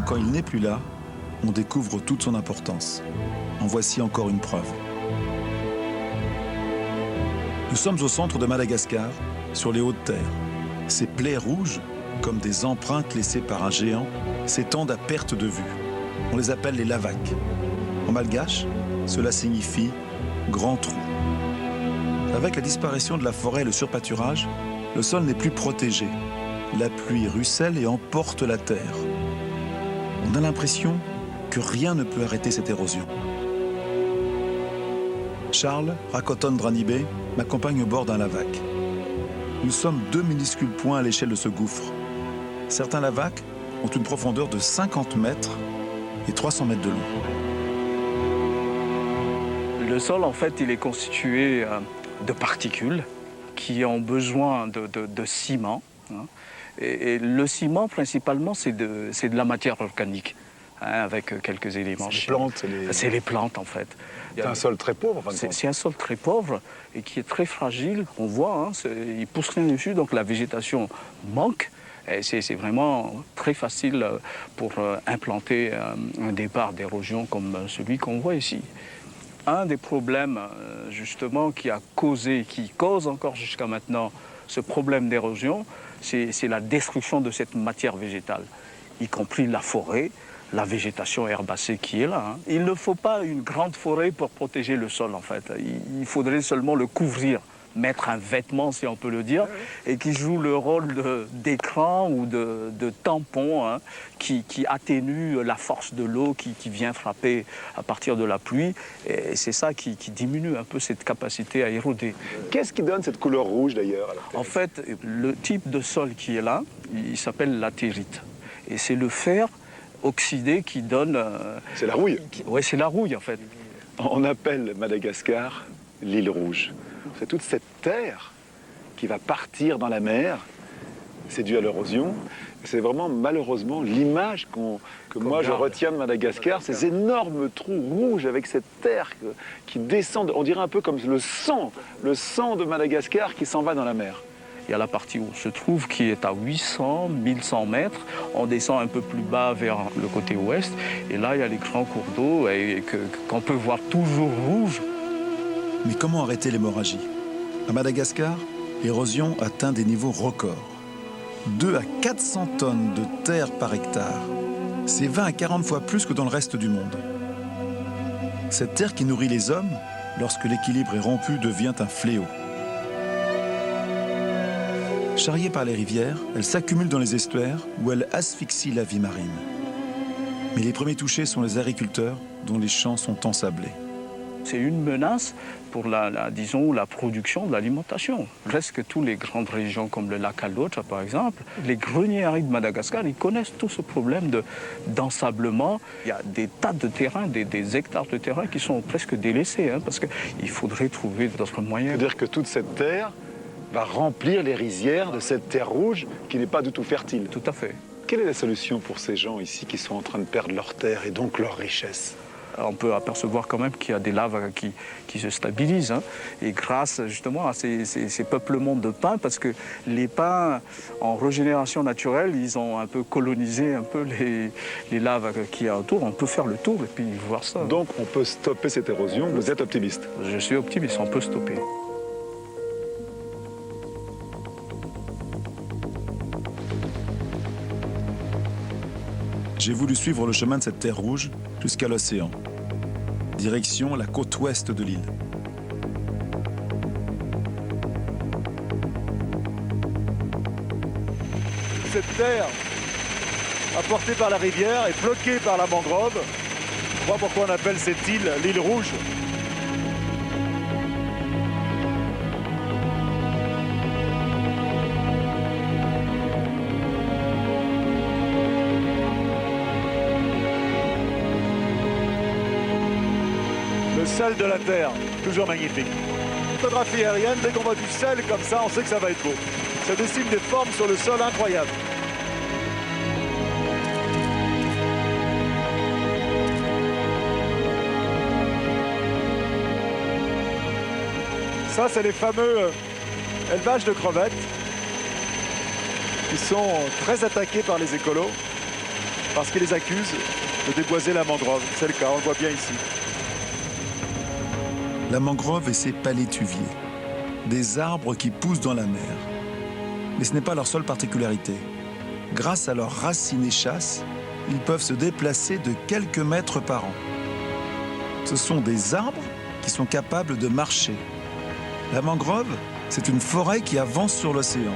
quand il n'est plus là, on découvre toute son importance. En voici encore une preuve. Nous sommes au centre de Madagascar, sur les hautes terres. Ces plaies rouges, comme des empreintes laissées par un géant, s'étendent à perte de vue. On les appelle les lavaques. En malgache, cela signifie « grand trou ». Avec la disparition de la forêt et le surpâturage, le sol n'est plus protégé. La pluie ruisselle et emporte la terre. On a l'impression que rien ne peut arrêter cette érosion. Charles, Rakoton Dranibé, m'accompagne au bord d'un lavac. Nous sommes 2 minuscules points à l'échelle de ce gouffre. Certains lavacs ont une profondeur de 50 mètres et 300 mètres de long. Le sol, en fait, il est constitué de particules qui ont besoin de ciment. Hein. Et le ciment, principalement, c'est de la matière organique, hein, avec quelques éléments. C'est les plantes. C'est les plantes, en fait. C'est un sol très pauvre. C'est un sol très pauvre et qui est très fragile. On voit, hein, il ne pousse rien dessus, donc la végétation manque. C'est vraiment très facile pour implanter un départ d'érosion comme celui qu'on voit ici. Un des problèmes, justement, qui cause encore jusqu'à maintenant ce problème d'érosion, c'est la destruction de cette matière végétale, y compris la forêt, la végétation herbacée qui est là. Hein. Il ne faut pas une grande forêt pour protéger le sol, en fait. Il faudrait seulement le couvrir, mettre un vêtement, si on peut le dire, et qui joue le rôle d'écran ou de tampon, hein, qui atténue la force de l'eau qui vient frapper à partir de la pluie. Et c'est ça qui diminue un peu cette capacité à éroder. Qu'est-ce qui donne cette couleur rouge, d'ailleurs? En fait, le type de sol qui est là, il s'appelle latérite. Et c'est le fer oxydé qui donne... C'est la rouille? Oui, c'est la rouille, en fait. On appelle Madagascar l'île rouge. C'est toute cette terre qui va partir dans la mer. C'est dû à l'érosion. C'est vraiment, malheureusement, l'image que moi je retiens de Madagascar, ces énormes trous rouges avec cette terre qui descend. On dirait un peu comme le sang de Madagascar qui s'en va dans la mer. Il y a la partie où on se trouve qui est à 800, 1100 mètres. On descend un peu plus bas vers le côté ouest. Et là, il y a les grands cours d'eau qu'on peut voir toujours rouges. Mais comment arrêter l'hémorragie? À Madagascar, l'érosion atteint des niveaux records. 2 à 400 tonnes de terre par hectare. C'est 20 à 40 fois plus que dans le reste du monde. Cette terre qui nourrit les hommes, lorsque l'équilibre est rompu, devient un fléau. Charriée par les rivières, elle s'accumule dans les estuaires où elle asphyxie la vie marine. Mais les premiers touchés sont les agriculteurs dont les champs sont ensablés. C'est une menace pour disons, la production de l'alimentation. Presque toutes les grandes régions comme le lac Alota, par exemple, les greniers arides de Madagascar, ils connaissent tout ce problème d'ensablement. Il y a des tas de terrains, des hectares de terrain qui sont presque délaissés, hein, parce qu'il faudrait trouver d'autres moyens. C'est-à-dire que toute cette terre va remplir les rizières de cette terre rouge qui n'est pas du tout fertile. Tout à fait. Quelle est la solution pour ces gens ici qui sont en train de perdre leur terre et donc leur richesse? On peut apercevoir quand même qu'il y a des laves qui se stabilisent. Hein, et grâce justement à ces peuplements de pins, parce que les pins, en régénération naturelle, ils ont un peu colonisé un peu les laves qu'il y a autour. On peut faire le tour et puis voir ça. Donc on peut stopper cette érosion. Vous êtes optimiste? Je suis optimiste, on peut stopper. J'ai voulu suivre le chemin de cette terre rouge jusqu'à l'océan. Direction la côte ouest de l'île. Cette terre, apportée par la rivière et bloquée par la mangrove, voilà pourquoi on appelle cette île l'île rouge. Le sel de la terre, toujours magnifique. Photographie aérienne, dès qu'on voit du sel comme ça, on sait que ça va être beau. Ça dessine des formes sur le sol incroyables. Ça, c'est les fameux élevages de crevettes qui sont très attaqués par les écolos. parce qu'ils les accusent de déboiser la mangrove. C'est le cas, on le voit bien ici. La mangrove et ses palétuviers, des arbres qui poussent dans la mer. Mais ce n'est pas leur seule particularité. Grâce à leurs racines et chasses, ils peuvent se déplacer de quelques mètres par an. Ce sont des arbres qui sont capables de marcher. La mangrove, c'est une forêt qui avance sur l'océan.